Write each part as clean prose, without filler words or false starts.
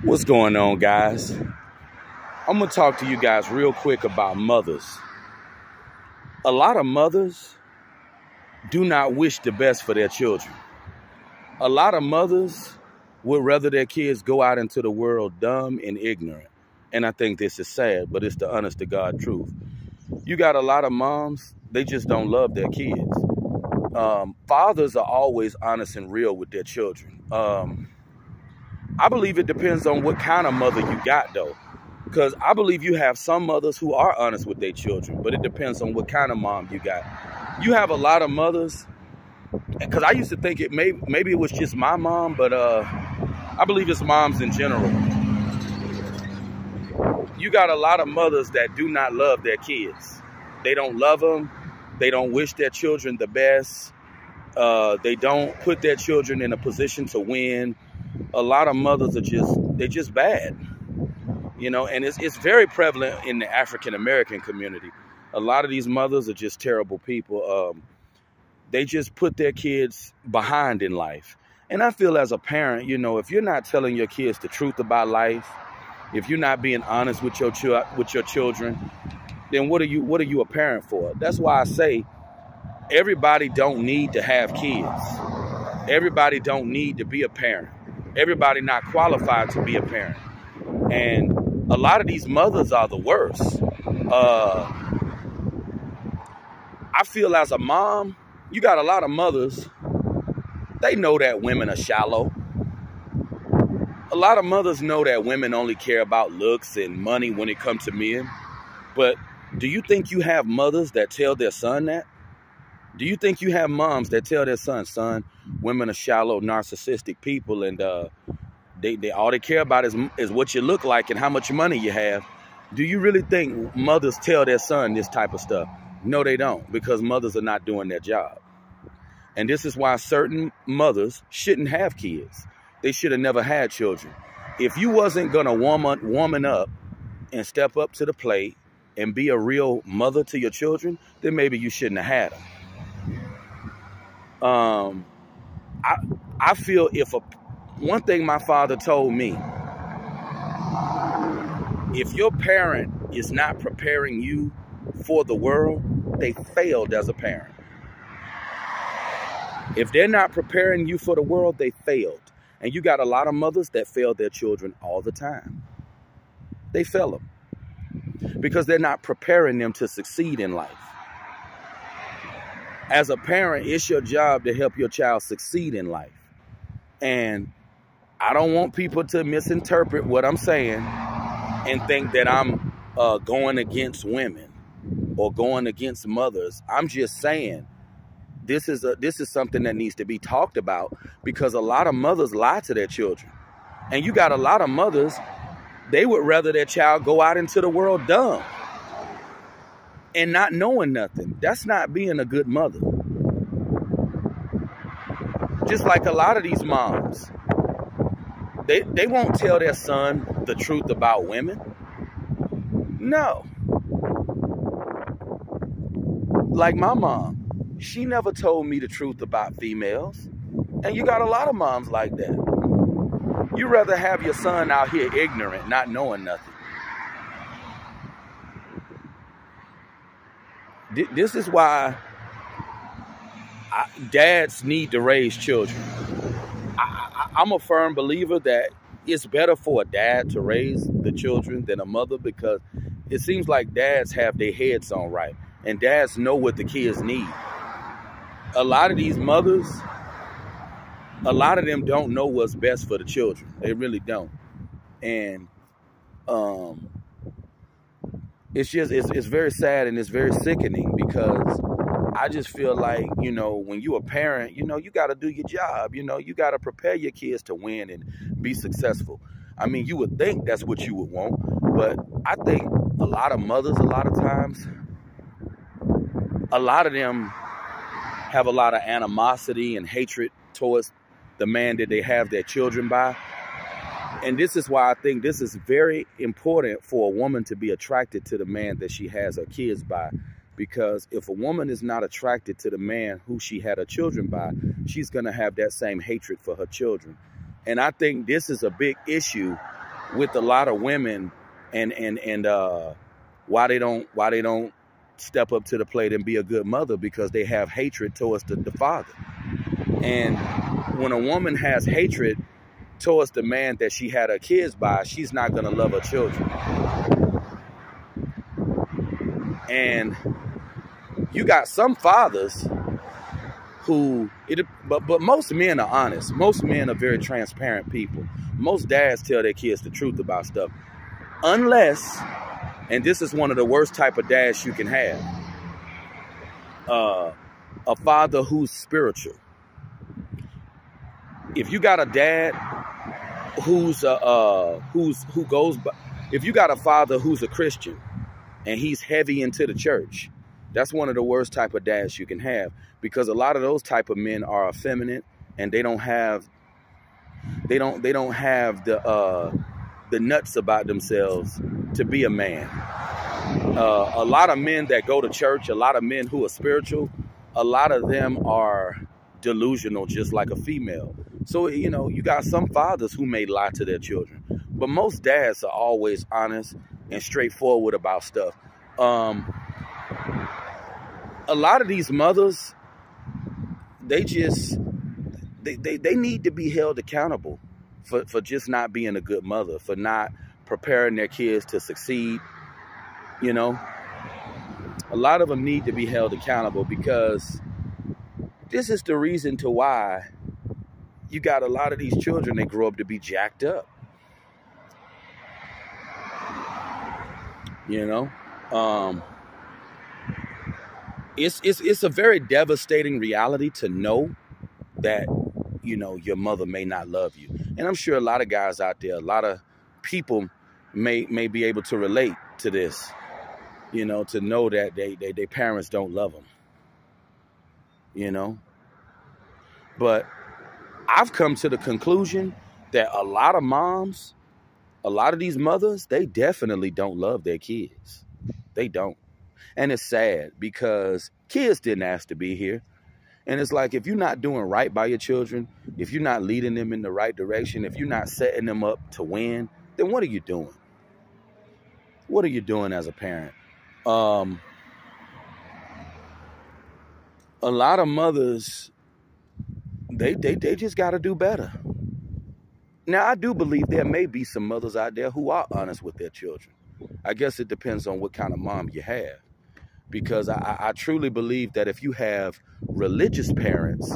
What's going on, guys? I'm going to talk to you guys real quick about mothers. A lot of mothers do not wish the best for their children. A lot of mothers would rather their kids go out into the world dumb and ignorant. And I think this is sad, but it's the honest to God truth. You got a lot of moms, they just don't love their kids. Fathers are always honest and real with their children. I believe it depends on what kind of mother you got, though. Because I believe you have some mothers who are honest with their children, but it depends on what kind of mom you got. You have a lot of mothers, because I used to think maybe it was just my mom, but I believe it's moms in general. You got a lot of mothers that do not love their kids. They don't love them. They don't wish their children the best. They don't put their children in a position to win. A lot of mothers are just bad, you know, and it's very prevalent in the African-American community. A lot of these mothers are just terrible people. They just put their kids behind in life. And I feel as a parent, you know, if you're not telling your kids the truth about life, if you're not being honest with your children, then what are you a parent for? That's why I say everybody don't need to have kids. Everybody don't need to be a parent. Everybody not qualified to be a parent. And a lot of these mothers are the worst. I feel as a mom, you got a lot of mothers, they know that women are shallow. A lot of mothers know that women only care about looks and money when it comes to men. But do you think you have mothers that tell their son that? Do you think you have moms that tell their son, women are shallow, narcissistic people, and they all they care about is what you look like and how much money you have? Do you really think mothers tell their son this type of stuff? No, they don't, because mothers are not doing their job. And this is why certain mothers shouldn't have kids. They should have never had children. If you wasn't going to woman up and step up to the plate and be a real mother to your children, then maybe you shouldn't have had them. I feel one thing my father told me, if your parent is not preparing you for the world, they failed as a parent. If they're not preparing you for the world, they failed. And you got a lot of mothers that fail their children all the time. They fail them because they're not preparing them to succeed in life. As a parent, it's your job to help your child succeed in life. And I don't want people to misinterpret what I'm saying and think that I'm going against women or going against mothers. I'm just saying this is something that needs to be talked about, because a lot of mothers lie to their children. And you got a lot of mothers, they would rather their child go out into the world dumb and not knowing nothing. That's not being a good mother. Just like a lot of these moms, they won't tell their son the truth about women. No. Like my mom, she never told me the truth about females. And you got a lot of moms like that. You rather have your son out here ignorant, not knowing nothing. This is why dads need to raise children. I'm a firm believer that it's better for a dad to raise the children than a mother, because it seems like dads have their heads on right, and dads know what the kids need. A lot of these mothers, a lot of them don't know what's best for the children. They really don't. And it's very sad and it's very sickening, because I just feel like, you know, when you're a parent, you know, you got to do your job. You know, you got to prepare your kids to win and be successful. I mean, you would think that's what you would want, but I think a lot of mothers, a lot of times, a lot of them have a lot of animosity and hatred towards the man that they have their children by. And this is why I think this is very important for a woman to be attracted to the man that she has her kids by. Because if a woman is not attracted to the man who she had her children by, she's going to have that same hatred for her children. And I think this is a big issue with a lot of women, and why they don't step up to the plate and be a good mother, because they have hatred towards the father. And when a woman has hatred towards the man that she had her kids by, she's not going to love her children. And you got some fathers who, but most men are honest. Most men are very transparent people. Most dads tell their kids the truth about stuff. Unless, and this is one of the worst type of dads you can have, a father who's spiritual. If you got a dad if you got a father who's a Christian and he's heavy into the church, that's one of the worst type of dads you can have, because a lot of those type of men are effeminate and they don't have the nuts about themselves to be a man. A lot of men that go to church, a lot of men who are spiritual, a lot of them are delusional, just like a female. So, you know, you got some fathers who may lie to their children, but most dads are always honest and straightforward about stuff. A lot of these mothers, they need to be held accountable for just not being a good mother, for not preparing their kids to succeed. You know, a lot of them need to be held accountable, because this is the reason to why you got a lot of these children that grow up to be jacked up. You know, it's a very devastating reality to know that, you know, your mother may not love you. And I'm sure a lot of guys out there, a lot of people may be able to relate to this, you know, to know that their parents don't love them, you know. But I've come to the conclusion that a lot of moms, a lot of these mothers, they definitely don't love their kids. They don't. And it's sad, because kids didn't ask to be here. And it's like, if you're not doing right by your children, if you're not leading them in the right direction, if you're not setting them up to win, then what are you doing? What are you doing as a parent? A lot of mothers, they just got to do better. Now, I do believe there may be some mothers out there who are honest with their children. I guess it depends on what kind of mom you have. Because I truly believe that if you have religious parents,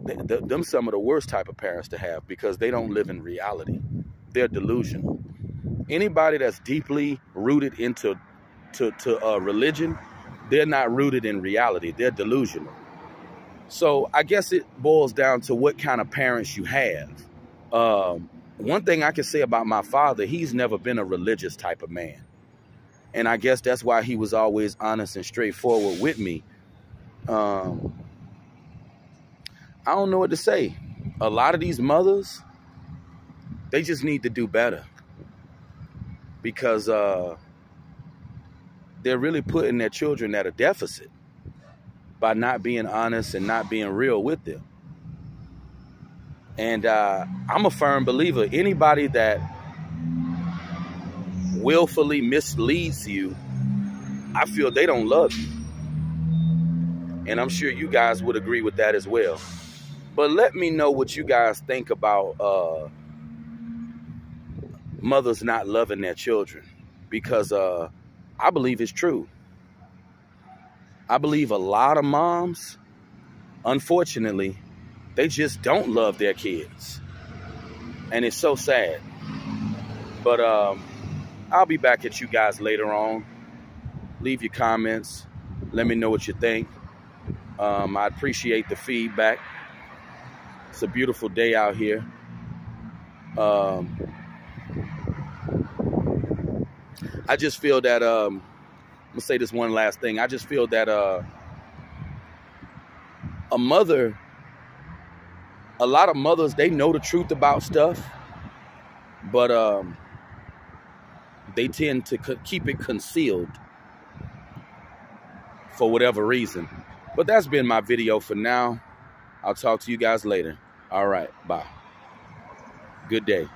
them some of the worst type of parents to have, because they don't live in reality. They're delusional. Anybody that's deeply rooted into religion, they're not rooted in reality. They're delusional. So I guess it boils down to what kind of parents you have. One thing I can say about my father, he's never been a religious type of man. And I guess that's why he was always honest and straightforward with me. I don't know what to say. A lot of these mothers, they just need to do better. Because they're really putting their children at a deficit by not being honest and not being real with them. And I'm a firm believer, anybody that willfully misleads you, I feel they don't love you. And I'm sure you guys would agree with that as well. But let me know what you guys think about mothers not loving their children, because I believe it's true. I believe a lot of moms, unfortunately, they just don't love their kids. And it's so sad. But I'll be back at you guys later on. Leave your comments. Let me know what you think. I appreciate the feedback. It's a beautiful day out here. I just feel that, I'm going to say this one last thing. I just feel that a mother, a lot of mothers, they know the truth about stuff, but they tend to keep it concealed for whatever reason. But that's been my video for now. I'll talk to you guys later. All right, bye. Good day.